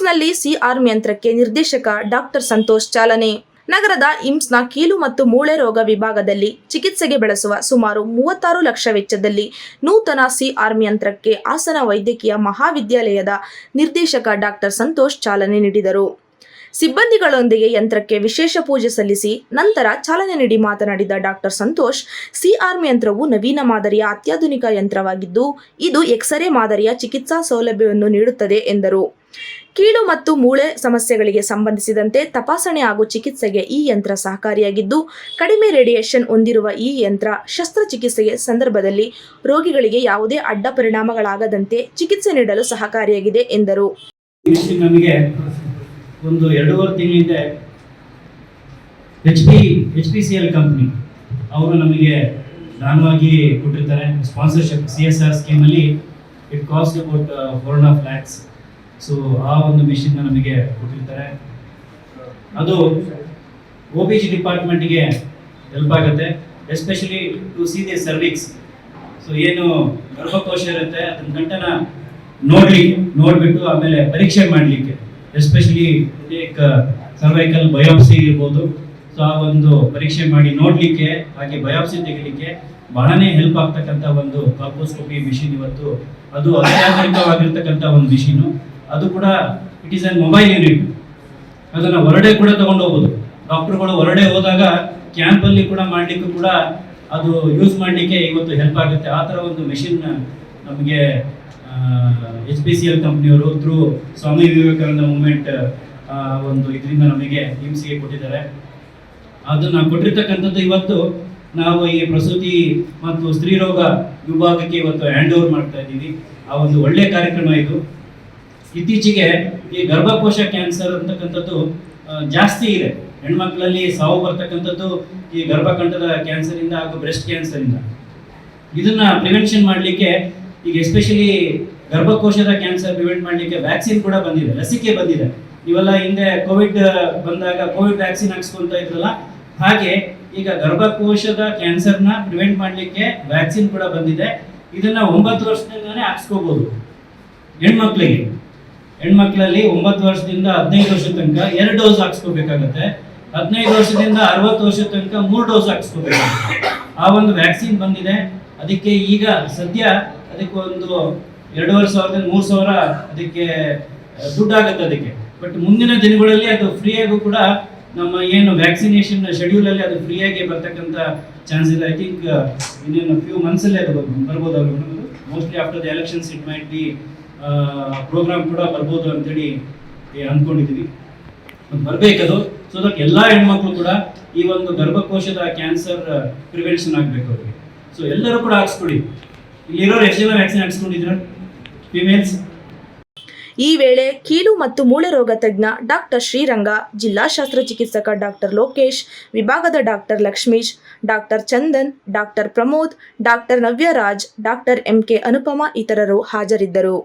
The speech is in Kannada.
ಇಮ್ಸ್ನಲ್ಲಿ ಸಿ-ಆರ್ಮ್ ಯಂತ್ರಕ್ಕೆ ನಿರ್ದೇಶಕ ಡಾಕ್ಟರ್ ಸಂತೋಷ್ ಚಾಲನೆ. ನಗರದ ಇಮ್ಸ್ನ ಕೀಲು ಮತ್ತು ಮೂಳೆ ರೋಗ ವಿಭಾಗದಲ್ಲಿ ಚಿಕಿತ್ಸೆಗೆ ಬಳಸುವ ಸುಮಾರು 36 ಲಕ್ಷ ವೆಚ್ಚದಲ್ಲಿ ನೂತನ ಸಿ-ಆರ್ಮ್ ಯಂತ್ರಕ್ಕೆ ಹಾಸನ ವೈದ್ಯಕೀಯ ಮಹಾವಿದ್ಯಾಲಯದ ನಿರ್ದೇಶಕ ಡಾಕ್ಟರ್ ಸಂತೋಷ್ ಚಾಲನೆ ನೀಡಿದರು. ಸಿಬ್ಬಂದಿಗಳೊಂದಿಗೆ ಯಂತ್ರಕ್ಕೆ ವಿಶೇಷ ಪೂಜೆ ಸಲ್ಲಿಸಿ ನಂತರ ಚಾಲನೆ ನೀಡಿ ಮಾತನಾಡಿದ ಡಾಕ್ಟರ್ ಸಂತೋಷ್, ಸಿ-ಆರ್ಮ್ ಯಂತ್ರವು ನವೀನ ಮಾದರಿಯ ಅತ್ಯಾಧುನಿಕ ಯಂತ್ರವಾಗಿದ್ದು ಇದು ಎಕ್ಸರೆ ಮಾದರಿಯ ಚಿಕಿತ್ಸಾ ಸೌಲಭ್ಯವನ್ನು ನೀಡುತ್ತದೆ ಎಂದರು. ಕೀಲು ಮತ್ತು ಮೂಳೆ ಸಮಸ್ಯೆಗಳಿಗೆ ಸಂಬಂಧಿಸಿದಂತೆ ತಪಾಸಣೆ ಹಾಗೂ ಚಿಕಿತ್ಸೆಗೆ ಈ ಯಂತ್ರ ಸಹಕಾರಿಯಾಗಿದ್ದು, ಕಡಿಮೆ ರೇಡಿಯೇಷನ್ ಹೊಂದಿರುವ ಈ ಯಂತ್ರ ಶಸ್ತ್ರಚಿಕಿತ್ಸೆಗೆ ಸಂದರ್ಭದಲ್ಲಿ ರೋಗಿಗಳಿಗೆ ಯಾವುದೇ ಅಡ್ಡ ಪರಿಣಾಮಗಳಾಗದಂತೆ ಚಿಕಿತ್ಸೆ ನೀಡಲು ಸಹಕಾರಿಯಾಗಿದೆ ಎಂದರು. ಒಂದು 2.5 ತಿಂಗಳಿಂದ HPCL ಕಂಪ್ನಿ ಅವರು ನಮಗೆ ದಾನವಾಗಿ ಕೊಟ್ಟಿರ್ತಾರೆ. ಸ್ಪಾನ್ಸರ್ಶಿಪ್ CSR ಸ್ಕೀಮಲ್ಲಿ it cost about 4.5 lakhs. So ಆ ಒಂದು ಮಿಷಿನ್ನ ನಮಗೆ ಕೊಟ್ಟಿರ್ತಾರೆ. ಅದು OBG ಡಿಪಾರ್ಟ್ಮೆಂಟಿಗೆ ಹೆಲ್ಪ್ ಆಗುತ್ತೆ, especially to see the cervix. So ಏನು ಗರ್ಭಕೋಶ ಇರುತ್ತೆ ಅದನ್ನ ಗಂಟನ ನೋಡ್ಬಿಟ್ಟು ಆಮೇಲೆ ಪರೀಕ್ಷೆ ಮಾಡಲಿಕ್ಕೆ, ಎಸ್ಪೆಷಲಿ ಸರ್ವೈಕಲ್ ಬಯೋಪ್ಸಿ ಇರ್ಬೋದು. ಸೊ ಆ ಒಂದು ಪರೀಕ್ಷೆ ಮಾಡಿ ನೋಡಲಿಕ್ಕೆ ಹಾಗೆ ಬಯೋಪ್ಸಿ ತೆಗಿಲಿಕ್ಕೆ ಬಹಳನೇ ಹೆಲ್ಪ್ ಆಗ್ತಕ್ಕಂಥ ಒಂದು ಕಾಲ್ಪೋಸ್ಕೋಪಿ ಮಿಷಿನ್ ಇವತ್ತು ಅದು ಅತ್ಯಾಧುನಿಕವಾಗಿರ್ತಕ್ಕಂಥ ಒಂದು ಮಿಷಿನು. ಅದು ಕೂಡ it is an mobile unit. ಅದನ್ನು ಹೊರಡೆ ಕೂಡ ತಗೊಂಡು ಹೋಗ್ಬೋದು. ಡಾಕ್ಟರ್ಗಳು ಹೊರಡೆ ಹೋದಾಗ ಕ್ಯಾಂಪಲ್ಲಿ ಕೂಡ ಮಾಡಲಿಕ್ಕೂ ಕೂಡ ಅದು ಯೂಸ್ ಮಾಡಲಿಕ್ಕೆ ಇವತ್ತು ಹೆಲ್ಪ್ ಆಗುತ್ತೆ. ಆ ಥರ ಒಂದು ಮಿಷಿನ್ ನಮಗೆ HPCL ಕಂಪ್ನಿಯವರು through Swami Vivekananda movement ಒಂದು ಇದರಿಂದ ನಮಗೆ ಇಮ್ಸ್ಗೆ ಕೊಟ್ಟಿದ್ದಾರೆ. ಅದನ್ನು ಕೊಟ್ಟಿರ್ತಕ್ಕಂಥದ್ದು ಇವತ್ತು ನಾವು ಈ ಪ್ರಸೂತಿ ಮತ್ತು ಸ್ತ್ರೀರೋಗ ವಿಭಾಗಕ್ಕೆ ಇವತ್ತು ಹ್ಯಾಂಡ್ ಓವರ್ ಮಾಡ್ತಾ ಇದ್ದೀವಿ. ಆ ಒಂದು ಒಳ್ಳೆಯ ಕಾರ್ಯಕ್ರಮ ಇದು. ಇತ್ತೀಚೆಗೆ ಈ ಗರ್ಭಕೋಶ ಕ್ಯಾನ್ಸರ್ ಅಂತಕ್ಕಂಥದ್ದು ಜಾಸ್ತಿ ಇದೆ. ಹೆಣ್ಮಕ್ಳಲ್ಲಿ ಸಾವು ಬರ್ತಕ್ಕಂಥದ್ದು ಈ ಗರ್ಭಕಂಠದ ಕ್ಯಾನ್ಸರಿಂದ ಹಾಗೂ ಬ್ರೆಸ್ಟ್ ಕ್ಯಾನ್ಸರಿಂದ. ಇದನ್ನ ಪ್ರಿವೆನ್ಷನ್ ಮಾಡಲಿಕ್ಕೆ ಈಗ ಎಸ್ಪೆಷಲಿ ಗರ್ಭಕೋಶದ ಕ್ಯಾನ್ಸರ್ ಪ್ರಿವೆಂಟ್ ಮಾಡಲಿಕ್ಕೆ ವ್ಯಾಕ್ಸಿನ್ ಕೂಡ ಬಂದಿದೆ, ಲಸಿಕೆ ಬಂದಿದೆ. ಇವೆಲ್ಲ ಹಿಂದೆ ಕೋವಿಡ್ ಬಂದಾಗ ಕೋವಿಡ್ ವ್ಯಾಕ್ಸಿನ್ ಹಾಕ್ಸ್ಕೊಂತ ಇದ್ರಲ್ಲ, ಹಾಗೆ ಈಗ ಗರ್ಭಕೋಶದ ಕ್ಯಾನ್ಸರ್ನ ಪ್ರಿವೆಂಟ್ ಮಾಡಲಿಕ್ಕೆ ವ್ಯಾಕ್ಸಿನ್ ಕೂಡ ಬಂದಿದೆ. ಇದನ್ನ 9 ವರ್ಷದಿಂದಾನೇ ಹಾಕ್ಸ್ಕೋಬಹುದು ಹೆಣ್ಮಕ್ಳಲ್ಲಿ 9 ವರ್ಷದಿಂದ 15 ವರ್ಷದ ತನಕ 2 ಡೋಸ್ ಹಾಕ್ಸ್ಕೋಬೇಕಾಗತ್ತೆ. 15 ವರ್ಷದಿಂದ 60 ವರ್ಷದ ತನಕ 3 ಡೋಸ್ ಹಾಕ್ಸ್ಕೋಬೇಕಾಗುತ್ತೆ. ಆ ಒಂದು ವ್ಯಾಕ್ಸಿನ್ ಬಂದಿದೆ. ಅದಕ್ಕೆ ಈಗ ಸದ್ಯ ಅದಕ್ಕೆ ಒಂದು 2,500 3,000 ಅದಕ್ಕೆ ದುಡ್ಡಾಗುತ್ತೆ ಅದಕ್ಕೆ. ಬಟ್ ಮುಂದಿನ ದಿನಗಳಲ್ಲಿ ಅದು ಫ್ರೀಯಾಗೂ ಕೂಡ ನಮ್ಮ ಏನು ವ್ಯಾಕ್ಸಿನೇಷನ್ ಶೆಡ್ಯೂಲಲ್ಲಿ ಅದು ಫ್ರೀಯಾಗಿ ಬರ್ತಕ್ಕಂಥ ಚಾನ್ಸ್ ಇದೆ. ಐ ಥಿಂಕ್ ಇನ್ನೇನು ಫ್ಯೂ ಮಂತ್ಸಲ್ಲಿ ಅದು ಬರ್ಬೋದು. ಅವರು mostly after the elections it might be program ಕೂಡ ಬರ್ಬೋದು ಅಂತೇಳಿ ಅಂದ್ಕೊಂಡಿದ್ದೀವಿ. ಬರಬೇಕದು. ಸೊ ದಟ್ ಎಲ್ಲ ಹೆಣ್ಮಕ್ಳು ಕೂಡ ಈ ಒಂದು ಗರ್ಭಕೋಶದ ಕ್ಯಾನ್ಸರ್ ಪ್ರಿವೆನ್ಷನ್ ಆಗಬೇಕು ಅವರಿಗೆ. ಸೊ ಎಲ್ಲರೂ ಕೂಡ ಹಾಕ್ಸ್ಕೊಡಿ. ಇಲ್ಲಿರೋರು ಎಷ್ಟು ಜನ ವ್ಯಾಕ್ಸಿನ್ ಹಾಕ್ಸ್ಕೊಂಡಿದ್ರ ಫಿಮೇಲ್ಸ್? ಈ ವೇಳೆ ಕೀಲು ಮತ್ತು ಮೂಳೆ ರೋಗ ತಜ್ಞ ಡಾಕ್ಟರ್ ಶ್ರೀರಂಗ, ಜಿಲ್ಲಾ ಶಸ್ತ್ರಚಿಕಿತ್ಸಕ ಡಾಕ್ಟರ್ ಲೋಕೇಶ್, ವಿಭಾಗದ doctor Lakshmish, doctor Chandan, doctor Pramod, doctor Navyaraj, doctor MK Anupama ಇತರರು ಹಾಜರಿದ್ದರು.